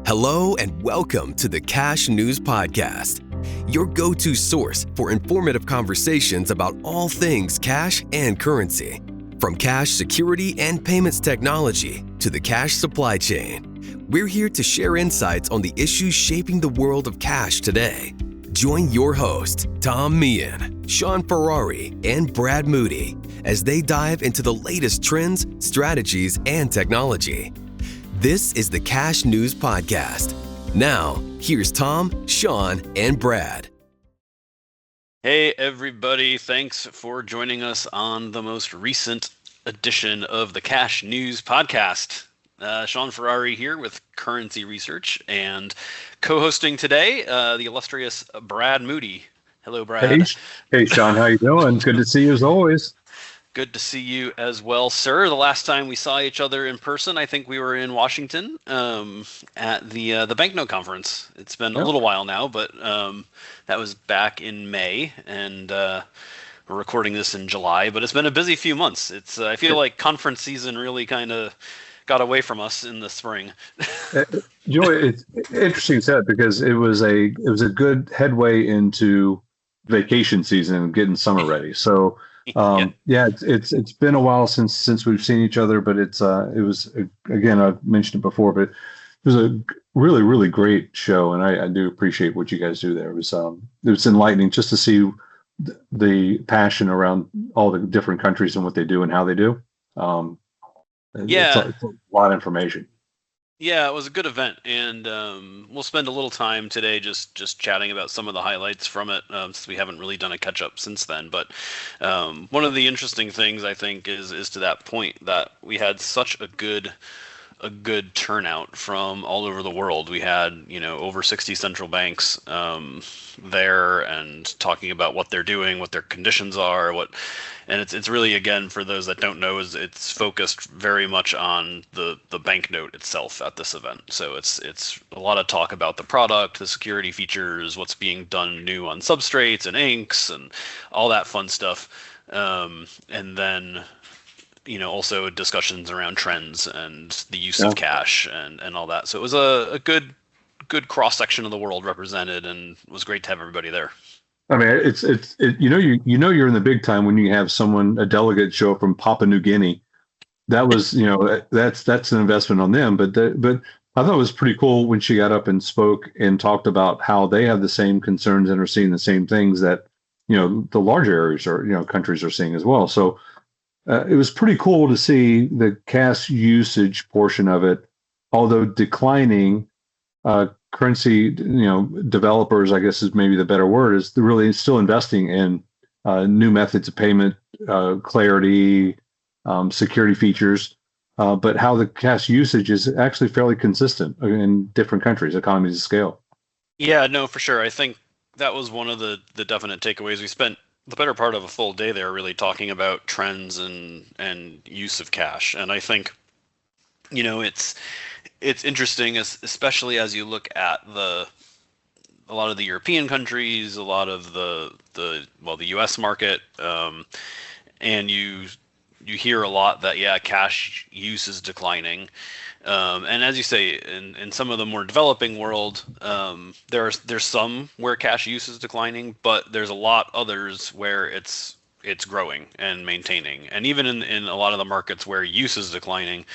Hello and welcome to the Cash News Podcast, your go-to source for informative conversations about all things cash and currency. From cash security and payments technology to the cash supply chain, we're here to share insights on the issues shaping the world of cash today. Join your hosts, Tom Meehan, Shaun Ferrari, and Brad Moody, as they dive into the latest trends, strategies, and technology. This is the Cash News Podcast. Now, here's Tom, Shaun, and Brad. Hey, everybody. Thanks for joining us on the most recent edition of the Cash News Podcast. Shaun Ferrari here with Currency Research and co-hosting today, the illustrious Brad Moody. Hello, Brad. Hey, Shaun. How you doing? Good to see you as always. Good to see you as well, sir. The last time we saw each other in person, I think we were in Washington at the Banknote Conference. It's been a little while now, but that was back in May, and we're recording this in July. But it's been a busy few months. I feel like conference season really kind of got away from us in the spring. You know, it's interesting you said, because it was a good headway into vacation season and getting summer ready. So. It's been a while since we've seen each other, but it was again, I've mentioned it before, but it was a really, really great show, and I do appreciate what you guys do there. It was enlightening just to see the passion around all the different countries and what they do and how they do. It's a lot of information. Yeah, it was a good event, and we'll spend a little time today just chatting about some of the highlights from it, since we haven't really done a catch-up since then. But one of the interesting things, I think, is to that point that we had such a good turnout from all over the world. We had, over 60 central banks there and talking about what they're doing, what their conditions are, and it's really, again, for those that don't know, it's focused very much on the banknote itself at this event. So it's a lot of talk about the product, the security features, what's being done new on substrates and inks and all that fun stuff. And then also discussions around trends and the use of cash and all that. So it was a good cross section of the world represented, and it was great to have everybody there. I mean, you're in the big time when you have a delegate show up from Papua New Guinea. That was, that's an investment on them. But I thought it was pretty cool when she got up and spoke and talked about how they have the same concerns and are seeing the same things that, the larger areas or, countries are seeing as well. So it was pretty cool to see the cash usage portion of it, although declining. Currency, developers, I guess is maybe the better word, is really still investing in new methods of payment, clarity, security features, but how the cash usage is actually fairly consistent in different countries, economies of scale. Yeah, no, for sure. I think that was one of the definite takeaways. We spent the better part of a full day there really talking about trends and use of cash. And I think, it's interesting, especially as you look at a lot of the European countries, a lot of the U.S. market, and you hear a lot that cash use is declining, and as you say, in some of the more developing world, there's some where cash use is declining, but there's a lot others where it's growing and maintaining. And even in a lot of the markets where use is declining,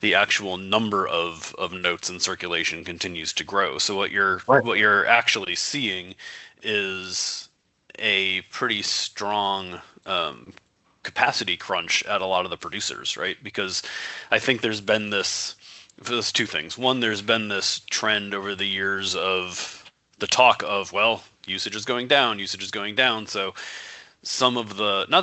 the actual number of notes in circulation continues to grow. So what you're actually seeing is a pretty strong capacity crunch at a lot of the producers, right? Because I think there's two things. One, there's been this trend over the years of the talk of, usage is going down. So some of the not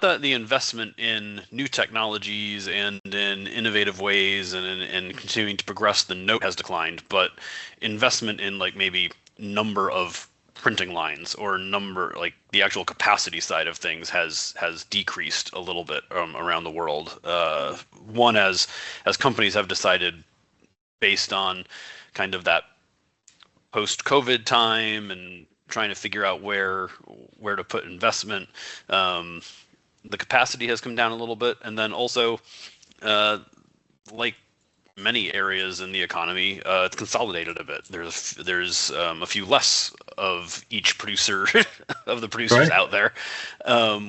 that the investment in new technologies and in innovative ways and in continuing to progress the note has declined, but investment in maybe number of printing lines or the actual capacity side of things has decreased a little bit around the world. One, as companies have decided, based on kind of that post-COVID time and trying to figure out where to put investment, the capacity has come down a little bit. And then also, many areas in the economy, it's consolidated a bit. There's a few less of each producer of the producers out there,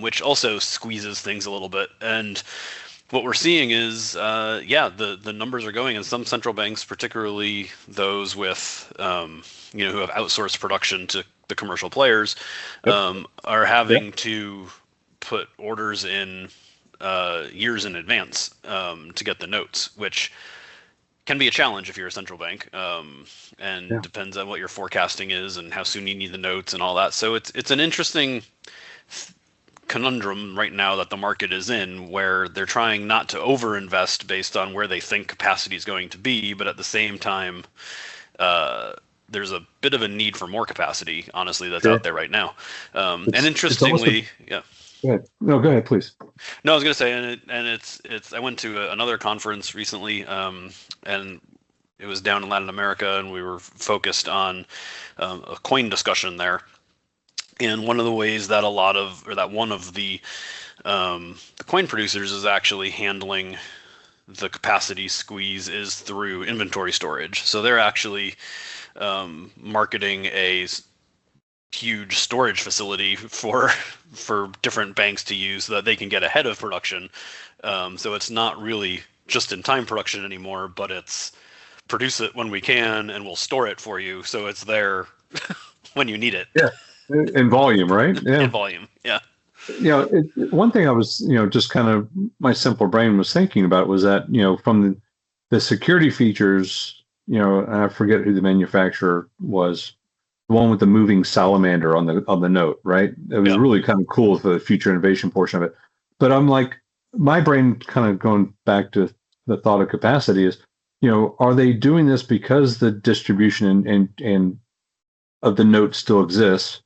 which also squeezes things a little bit. And what we're seeing is, the numbers are going, and some central banks, particularly those with, who have outsourced production to the commercial players, are having to put orders in years in advance to get the notes, which can be a challenge if you're a central bank, and depends on what your forecasting is and how soon you need the notes and all that. So it's an interesting conundrum right now that the market is in, where they're trying not to overinvest based on where they think capacity is going to be, but at the same time, there's a bit of a need for more capacity, honestly, that's out there right now. And interestingly, Go ahead. No, go ahead, please. No, I was going to say, and it's. I went to another conference recently, and it was down in Latin America, and we were focused on a coin discussion there. And one of the ways that one of the coin producers is actually handling the capacity squeeze is through inventory storage. So they're actually marketing a huge storage facility for different banks to use so that they can get ahead of production. So it's not really just in time production anymore, but it's produce it when we can and we'll store it for you so it's there when you need it. Yeah, in volume, right? Yeah, in volume. Yeah. One thing I was, just kind of my simple brain was thinking about was that, from the security features, and I forget who the manufacturer was, the one with the moving salamander on the note, right? It was really kind of cool for the future innovation portion of it. But I'm like, my brain kind of going back to the thought of capacity is, are they doing this because the distribution and of the note still exists?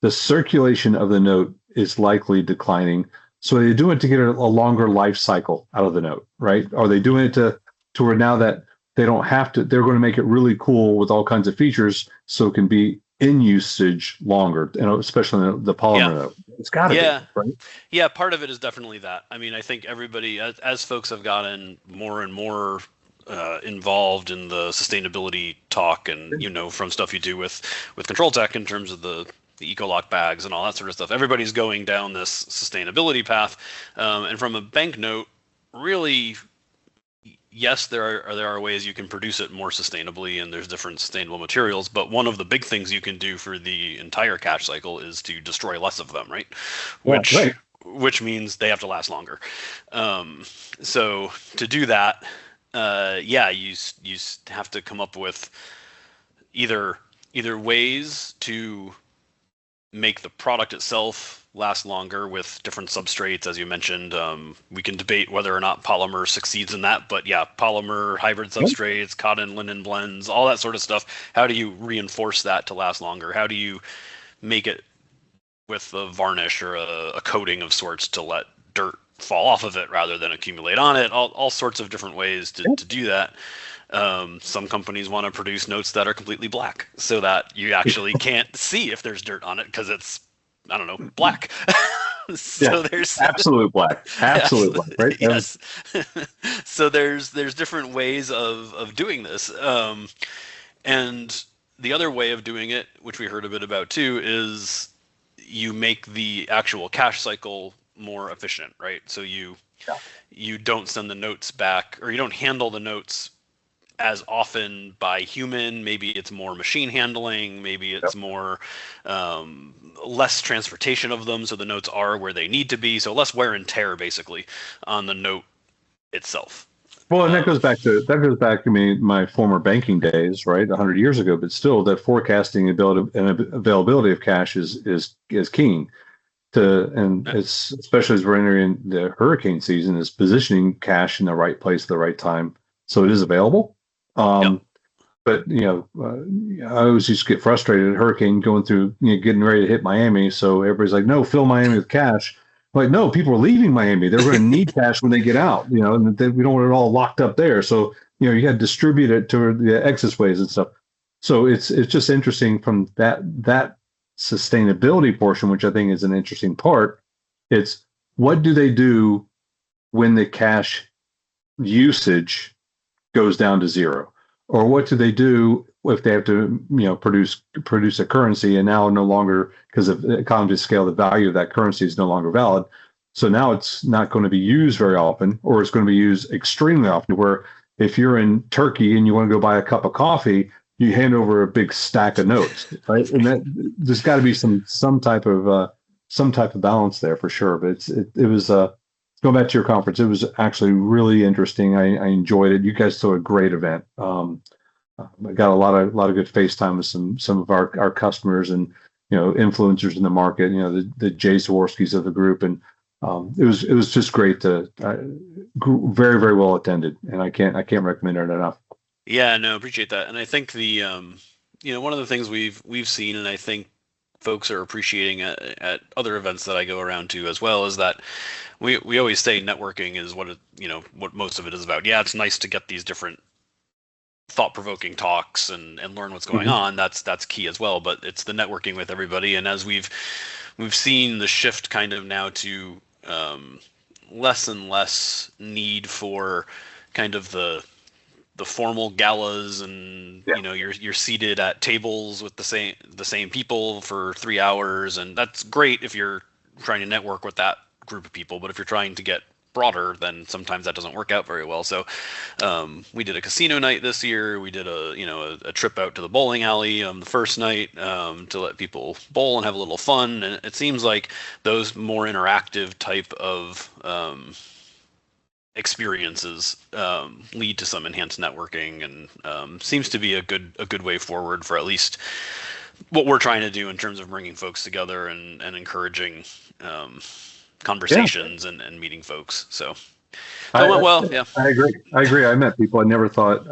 The circulation of the note is likely declining. So are they doing it to get a longer life cycle out of the note, right? Are they doing it to where now that they don't have to, they're going to make it really cool with all kinds of features so it can be in usage longer, especially in the polymer note. It's got to be, right? Yeah, part of it is definitely that. I mean, I think everybody, as folks have gotten more and more involved in the sustainability talk, and from stuff you do with Control Tech in terms of the Ecolock bags and all that sort of stuff, everybody's going down this sustainability path. And from a banknote, really, yes, there are ways you can produce it more sustainably, and there's different sustainable materials. But one of the big things you can do for the entire cash cycle is to destroy less of them, right? Which means they have to last longer. So to do that, you have to come up with either ways to make the product itself last longer with different substrates, as you mentioned. We can debate whether or not polymer succeeds in that, but polymer, hybrid substrates, cotton, linen blends, all that sort of stuff. How do you reinforce that to last longer? How do you make it with a varnish or a coating of sorts to let dirt fall off of it rather than accumulate on it? All sorts of different ways to do that. Some companies want to produce notes that are completely black so that you actually can't see if there's dirt on it because it's, I don't know, black. So there's absolute black, black, right? Yes. So there's different ways of doing this. And the other way of doing it, which we heard a bit about too, is you make the actual cash cycle more efficient, right? So you don't send the notes back, or you don't handle the notes as often by human. Maybe it's more machine handling, maybe it's more less transportation of them, so the notes are where they need to be, so less wear and tear basically on the note itself. Well, and that goes back to me, my former banking days, right, 100 years ago. But still, that forecasting ability and availability of cash is king. It's especially as we're entering the hurricane season, is positioning cash in the right place at the right time so it is available. But I always used to get frustrated at hurricane going through, getting ready to hit Miami. So everybody's like, "No, fill Miami with cash." Like, no, people are leaving Miami. They're going to need cash when they get out, and we don't want it all locked up there. So you got to distribute it to the exit ways and stuff. So it's just interesting from that sustainability portion, which I think is an interesting part. It's what do they do when the cash usage goes down to zero? Or what do they do if they have to, produce a currency and now no longer, because of economies of scale, the value of that currency is no longer valid. So now it's not going to be used very often, or it's going to be used extremely often, where if you're in Turkey and you want to go buy a cup of coffee, you hand over a big stack of notes, right? And that there's got to be some type of balance there for sure. But it was going back to your conference. It was actually really interesting. I enjoyed it. You guys threw a great event. I got a lot of good FaceTime with some of our customers and influencers in the market. The Jay Zaworskis of the group, and it was just great to very, very well attended, and I can't recommend it enough. Yeah, no, appreciate that. And I think the one of the things we've seen, and I think folks are appreciating at other events that I go around to as well, is that we always say networking is what most of it is about. Yeah, it's nice to get these different thought-provoking talks and learn what's going on. That's key as well, but it's the networking with everybody. And as we've seen the shift kind of now to less and less need for kind of the formal galas, and you're seated at tables with the same people for 3 hours, and that's great if you're trying to network with that group of people. But if you're trying to get broader, then sometimes that doesn't work out very well. So we did a casino night this year. We did a trip out to the bowling alley the first night to let people bowl and have a little fun. And it seems like those more interactive type of experiences lead to some enhanced networking, and seems to be a good way forward for at least what we're trying to do in terms of bringing folks together and encouraging conversations and meeting folks. So that went well. Yeah, I agree. I met people I never thought,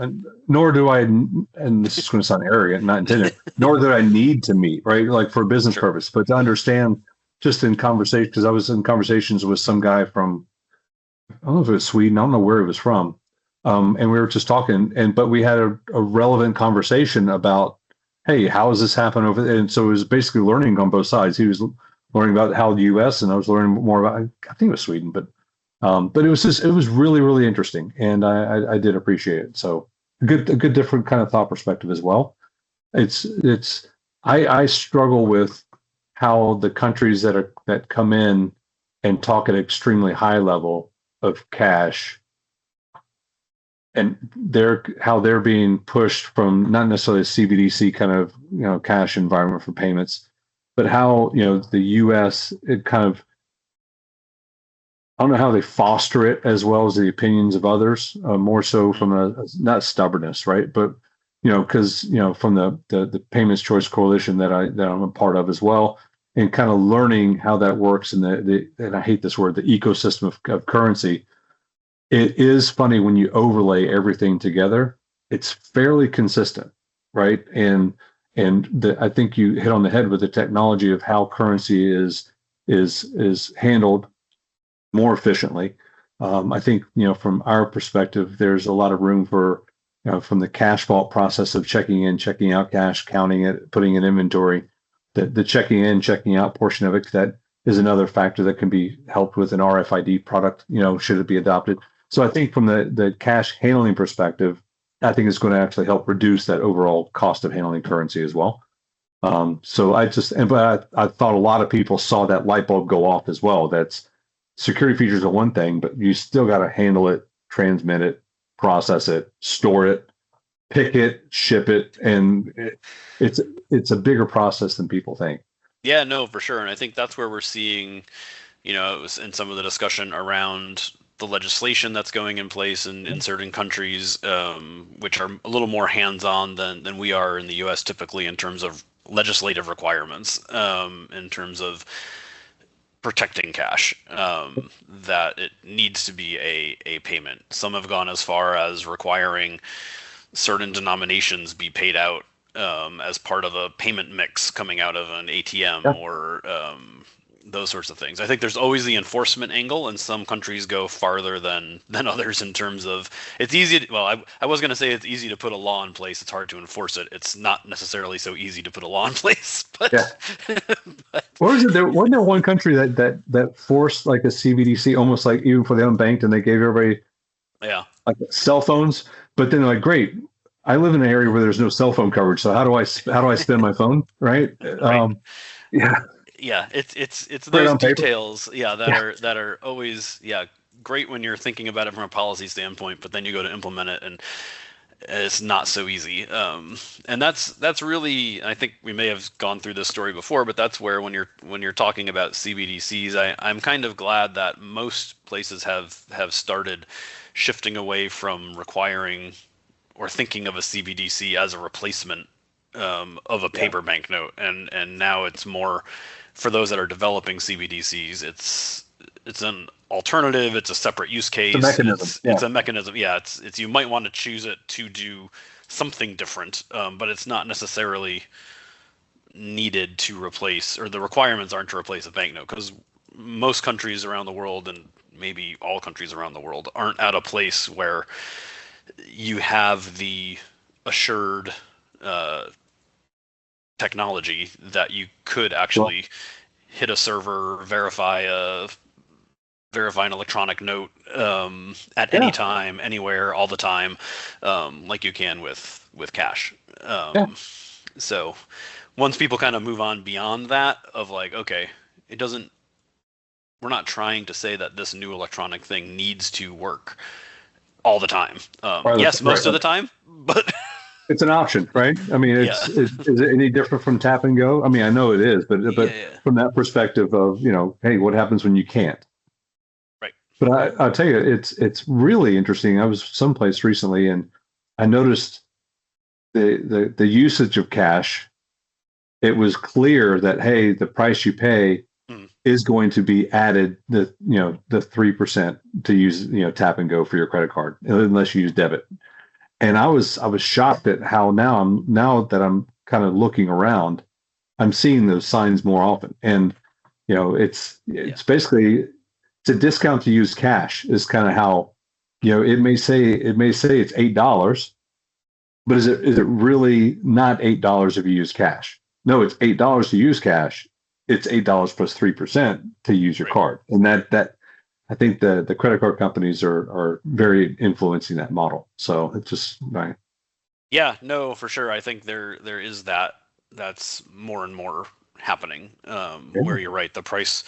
nor do I, and this is going to sound arrogant, not intended, nor do I need to meet, right? Like for a business purpose, but to understand just in conversation, because I was in conversations with some guy from, I don't know if it was Sweden, I don't know where he was from. And we were just talking, but we had a relevant conversation about, hey, how does this happen over there? And so it was basically learning on both sides. He was learning about how the U.S. and I was learning more about, I think it was Sweden, but it was really, really interesting, and I did appreciate it. So a good different kind of thought perspective as well. I struggle with how the countries that come in and talk at extremely high level of cash, and how they're being pushed from not necessarily a CBDC kind of cash environment for payments, but how the U.S. it kind of, I don't know how they foster it as well as the opinions of others, more so from a not stubbornness, right? But because from the Payments Choice Coalition that I'm a part of as well, and kind of learning how that works in and I hate this word, the ecosystem of currency. It is funny when you overlay everything together, it's fairly consistent, right? And I think you hit on the head with the technology of how currency is handled more efficiently. I think from our perspective, there's a lot of room for from the cash vault process of checking in, checking out cash, counting it, putting in inventory. The checking in, checking out portion of it, that is another factor that can be helped with an RFID product. Should it be adopted? So I think from the cash handling perspective, I think it's going to actually help reduce that overall cost of handling currency as well. So I thought a lot of people saw that light bulb go off as well. That's security features are one thing, but you still got to handle it, transmit it, process it, store it, pick it, ship it, and it's a bigger process than people think. Yeah, no, for sure. And I think that's where we're seeing, it was in some of the discussion around the legislation that's going in place in certain countries, which are a little more hands-on than we are in the U.S. typically in terms of legislative requirements, in terms of protecting cash, that it needs to be a payment. Some have gone as far as requiring certain denominations be paid out as part of a payment mix coming out of an ATM or those sorts of things. I think there's always the enforcement angle, and some countries go farther than others in terms of it's easy to, well, I was going to say it's easy to put a law in place. It's hard to enforce it. It's not necessarily so easy to put a law in place. But, but what was it? Wasn't there one country that forced like a CBDC, almost like even for the unbanked, and they gave everybody like cell phones but then like, great, I live in an area where there's no cell phone coverage. So how do I spend my phone? Right. Right. Yeah. Yeah, it's Great those on paper. details, yeah, that are always, yeah, great when you're thinking about it from a policy standpoint, but then you go to implement it and it's not so easy. And that's really, I think we may have gone through this story before, but that's where when you're talking about CBDCs, I'm kind of glad that most places have started shifting away from requiring or thinking of a CBDC as a replacement of a paper banknote, and now it's more for those that are developing CBDCs. It's an alternative. It's a separate use case. It's a mechanism. It's a mechanism. Yeah, it's you might want to choose it to do something different, but it's not necessarily needed to replace, or the requirements aren't to replace a banknote, because most countries around the world, and maybe all countries around the world, aren't at a place where you have the assured technology that you could actually hit a server, verify an electronic note at any time, anywhere, all the time, like you can with cash. So once people kind of move on beyond that, of like, okay, we're not trying to say that this new electronic thing needs to work all the time. Yes, most of the time, but it's an option, right? I mean, is it any different from tap and go? I mean, I know it is, but from that perspective of, hey, what happens when you can't? Right. But I'll tell you, it's really interesting. I was someplace recently and I noticed the usage of cash. It was clear that, hey, the price you pay is going to be added, the 3% to use, tap and go for your credit card, unless you use debit. And I was shocked at how now that I'm kind of looking around, I'm seeing those signs more often. And it's basically, it's a discount to use cash is kind of how, it may say it's $8, but is it really not $8 if you use cash? No, it's $8 to use cash. It's $8 plus 3% to use your card. And that I think the credit card companies are very influencing that model. So it's just right. Yeah, no, for sure. I think there is that's more and more happening. Where you're right, the price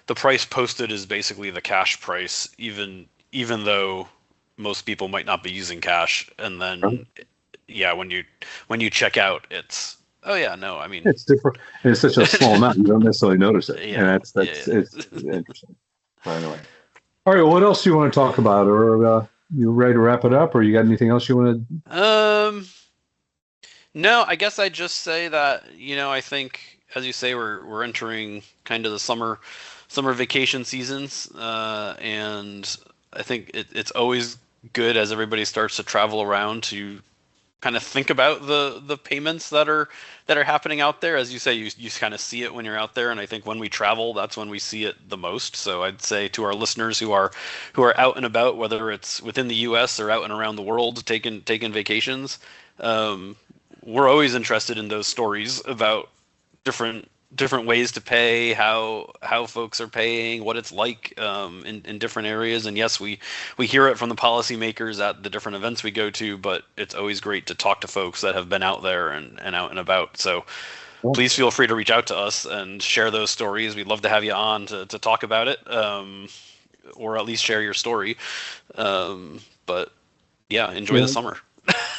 posted is basically the cash price, even though most people might not be using cash. And then when you check out, it's, oh yeah, no, I mean, it's different. And it's such a small amount, you don't necessarily notice it. Yeah, and it's interesting. But anyway. All right. Well, what else do you want to talk about, or you ready to wrap it up, or you got anything else you want to? No, I guess I'd just say that I think, as you say, we're entering kind of the summer vacation seasons, and I think it's always good as everybody starts to travel around to kind of think about the payments that are happening out there. As you say, you kind of see it when you're out there, and I think when we travel, that's when we see it the most. So I'd say to our listeners who are out and about, whether it's within the U.S. or out and around the world taking vacations, we're always interested in those stories about different ways to pay, how folks are paying, what it's like in different areas. And yes, we hear it from the policymakers at the different events we go to, but it's always great to talk to folks that have been out there and out and about. So please feel free to reach out to us and share those stories. We'd love to have you on to talk about it, or at least share your story. But yeah, enjoy the summer.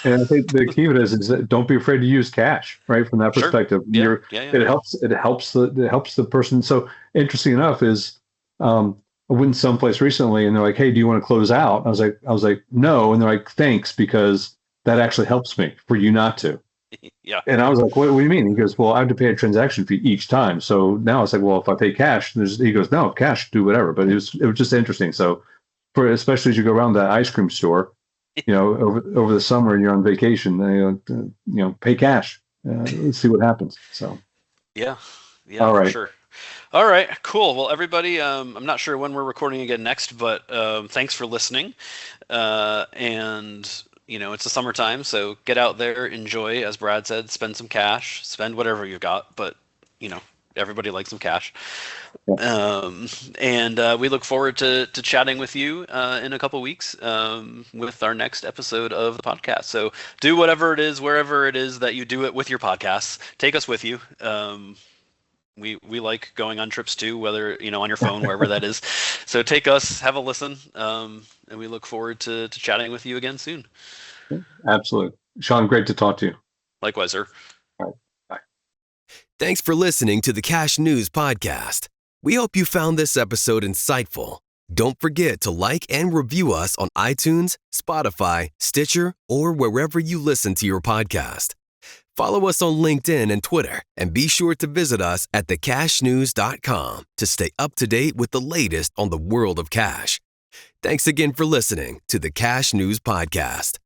And I think the key of it is that don't be afraid to use cash, right? From that perspective, it helps the person. So interesting enough is, I went someplace recently and they're like, "Hey, do you want to close out?" I was like, "No," and they're like, "Thanks, because that actually helps me for you not to." Yeah. And I was like, what do you mean? He goes, "Well, I have to pay a transaction fee each time." So now it's like, well, if I pay cash, he goes, "No, cash, do whatever." But it was just interesting. So especially as you go around that ice cream store, over the summer and you're on vacation, pay cash. Let's see what happens. So, yeah. All right. For sure. All right, cool. Well, everybody, I'm not sure when we're recording again next, but thanks for listening. And it's the summertime, so get out there, enjoy. As Brad said, spend some cash, spend whatever you've got, but Everybody likes some cash. Yeah. And we look forward to chatting with you in a couple weeks with our next episode of the podcast. So do whatever it is, wherever it is that you do it with your podcasts. Take us with you. We like going on trips too, whether on your phone, wherever that is. So take us, have a listen, and we look forward to chatting with you again soon. Absolutely, Shaun. Great to talk to you. Likewise, sir. All right. Bye. Thanks for listening to the Cash News Podcast. We hope you found this episode insightful. Don't forget to like and review us on iTunes, Spotify, Stitcher, or wherever you listen to your podcast. Follow us on LinkedIn and Twitter, and be sure to visit us at thecashnews.com to stay up to date with the latest on the world of cash. Thanks again for listening to the Cash News Podcast.